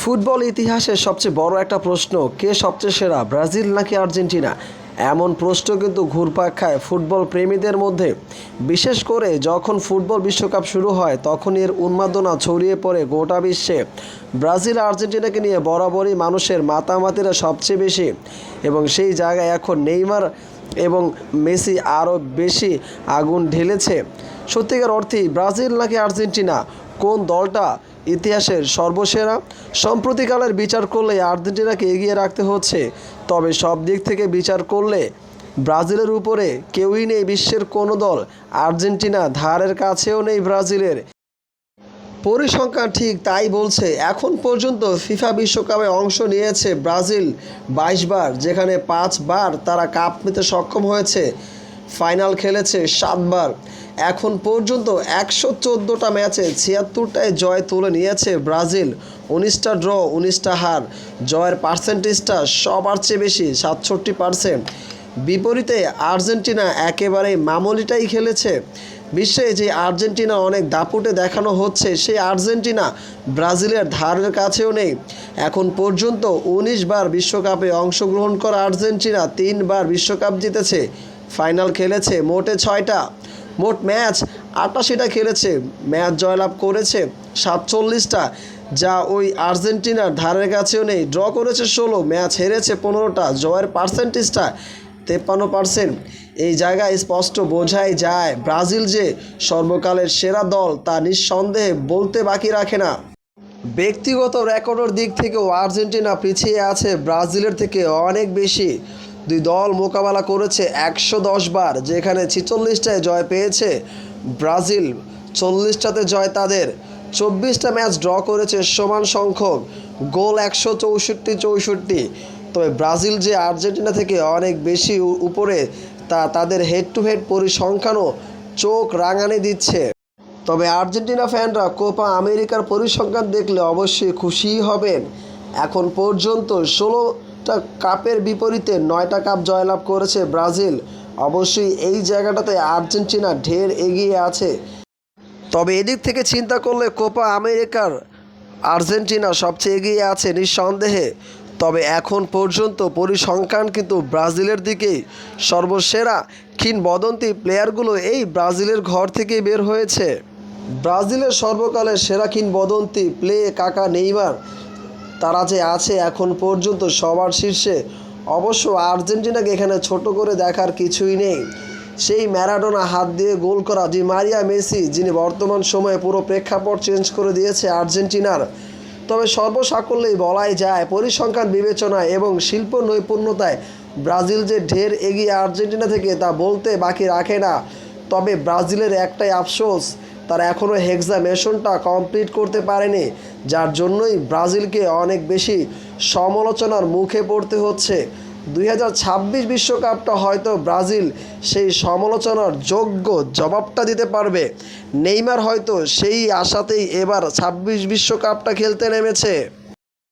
Football ইতিহাসের সবচেয়ে বড় একটা প্রশ্ন, কে সবচেয়ে সেরা, ব্রাজিল নাকি আর্জেন্টিনা? এমন প্রশ্ন কিন্তু ঘুরপাক খায় ফুটবল প্রেমীদের মধ্যে। বিশেষ করে যখন ফুটবল বিশ্বকাপ শুরু হয় তখন এর উন্মাদনা ছড়িয়ে পড়ে গোটা বিশ্বে। ব্রাজিল আর্জেন্টিনাকে নিয়ে বরাবরই মানুষের মাতামাতিরা সবচেয়ে বেশি, এবং সেই জায়গায় এখন নেইমার এবং মেসি আরও বেশি আগুন ঢেলেছে। সত্যিকার অর্থেই ব্রাজিল নাকি আর্জেন্টিনা, কোন দলটা ইতিহাসের সর্বসেরা? সম্প্রতিকালের বিচার করলে আর্জেন্টিনাকে এগিয়ে রাখতে হচ্ছে, তবে সব দিক থেকে বিচার করলে ব্রাজিলের উপরে কেউই নেই বিশ্বের কোনো দল। আর্জেন্টিনা ধারের কাছেও নেই ব্রাজিলের। পরিসংখ্যান ঠিক তাই বলছে। এখন পর্যন্ত ফিফা বিশ্বকাপে অংশ নিয়েছে ব্রাজিল 22 বার, যেখানে 5 বার তারা কাপ নিতে সক্ষম হয়েছে। ফাইনাল খেলেছে 7 বার। এখন পর্যন্ত 114টা ম্যাচে 76টায় জয় তুলে নিয়েছে ব্রাজিল। 19টা ড্র, 19টা হার। জয়ের পার্সেন্টেজটা সবার চেয়ে বেশি, 67%। বিপরীতে আর্জেন্টিনা একেবারেই মামুলিটাই খেলেছে। বিশ্বে যে আর্জেন্টিনা অনেক দাপুটে দেখানো হচ্ছে, সেই আর্জেন্টিনা ব্রাজিলের ধারের কাছেও নেই। এখন পর্যন্ত 19 বার বিশ্বকাপে অংশগ্রহণ করা আর্জেন্টিনা 3 বার বিশ্বকাপ জিতেছে। ফাইনাল খেলেছে মোটে 6টা। মোট ম্যাচ 88টা খেলেছে, ম্যাচ জয়লাভ করেছে 47টা, যা ওই আর্জেন্টিনার ধারের কাছেও নেই। ড্র করেছে 16, ম্যাচ হেরেছে 15টা। জয়ের পার্সেন্টেজটা 53%। এই জায়গায় স্পষ্ট বোঝাই যায় ব্রাজিল যে সর্বকালের সেরা দল তা নিঃসন্দেহে বলতে বাকি রাখে না। ব্যক্তিগত রেকর্ডের দিক থেকেও আর্জেন্টিনা পিছিয়ে আছে ব্রাজিলের থেকে অনেক বেশি। দুই দল মোকাবেলা করেছে 110 বার, যেখানে 46টায় জয় পেয়েছে ব্রাজিল, 40টাতে জয় তাদের। 24টা ম্যাচ ড্র করেছে সমান সংখ্যক, গোল 164-64। তবে ব্রাজিল যে আর্জেন্টিনা থেকে অনেক বেশি উপরে তা তাদের হেড টু হেড পরিসংখ্যানও চোখ রাঙানি দিচ্ছে। তবে আর্জেন্টিনা ফ্যানরা কোপা আমেরিকার পরিসংখ্যান দেখলে অবশ্যই খুশিই হবেন। এখন পর্যন্ত 16টা কাপের বিপরীতে 9টা কাপ জয়লাভ করেছে ব্রাজিল। অবশ্যই এই জায়গাটাতে আর্জেন্টিনা ঢের এগিয়ে আছে। তবে এদিক থেকে চিন্তা করলে কোপা আমেরিকার আর্জেন্টিনা সবচেয়ে এগিয়ে আছে নিঃসন্দেহে। তবে এখন পর্যন্ত পরিসংখ্যান কিন্তু ব্রাজিলের দিকেই। সর্বসেরা কিংবদন্তি প্লেয়ারগুলো এই ব্রাজিলের ঘর থেকেই বের হয়েছে। ব্রাজিলের সর্বকালের সেরা কিংবদন্তি প্লে কাকা নেইমার, তারা যে আছে এখন পর্যন্ত সবার শীর্ষে। অবশ্য আর্জেন্টিনাকে এখানে ছোট করে দেখার কিছুই নেই। সেই ম্যারাডোনা হাত দিয়ে গোল করা ডি মারিয়া, মেসি, যিনি বর্তমান সময়ে পুরো প্রেক্ষাপট চেঞ্জ করে দিয়েছে আর্জেন্টিনার। তবে সর্বসাকল্যেই বলাই যায় পরিসংখ্যান বিবেচনায় এবং শিল্প নৈপুণ্যতায় ব্রাজিল যে ঢের এগিয়ে আর্জেন্টিনা থেকে তা বলতে বাকি রাখে না। তবে ব্রাজিলের একটাই আফসোস, তারা এখনও হেক্সামেশনটা কমপ্লিট করতে পারেনি, যার জন্যই ব্রাজিলকে অনেক বেশি সমালোচনার মুখে পড়তে হচ্ছে। 2026 বিশ্বকাপটা হয়তো ব্রাজিল সেই সমালোচনার যোগ্য জবাবটা দিতে পারবে। নেইমার হয়তো সেই আশাতেই এবার 26 বিশ্বকাপটা খেলতে নেমেছে।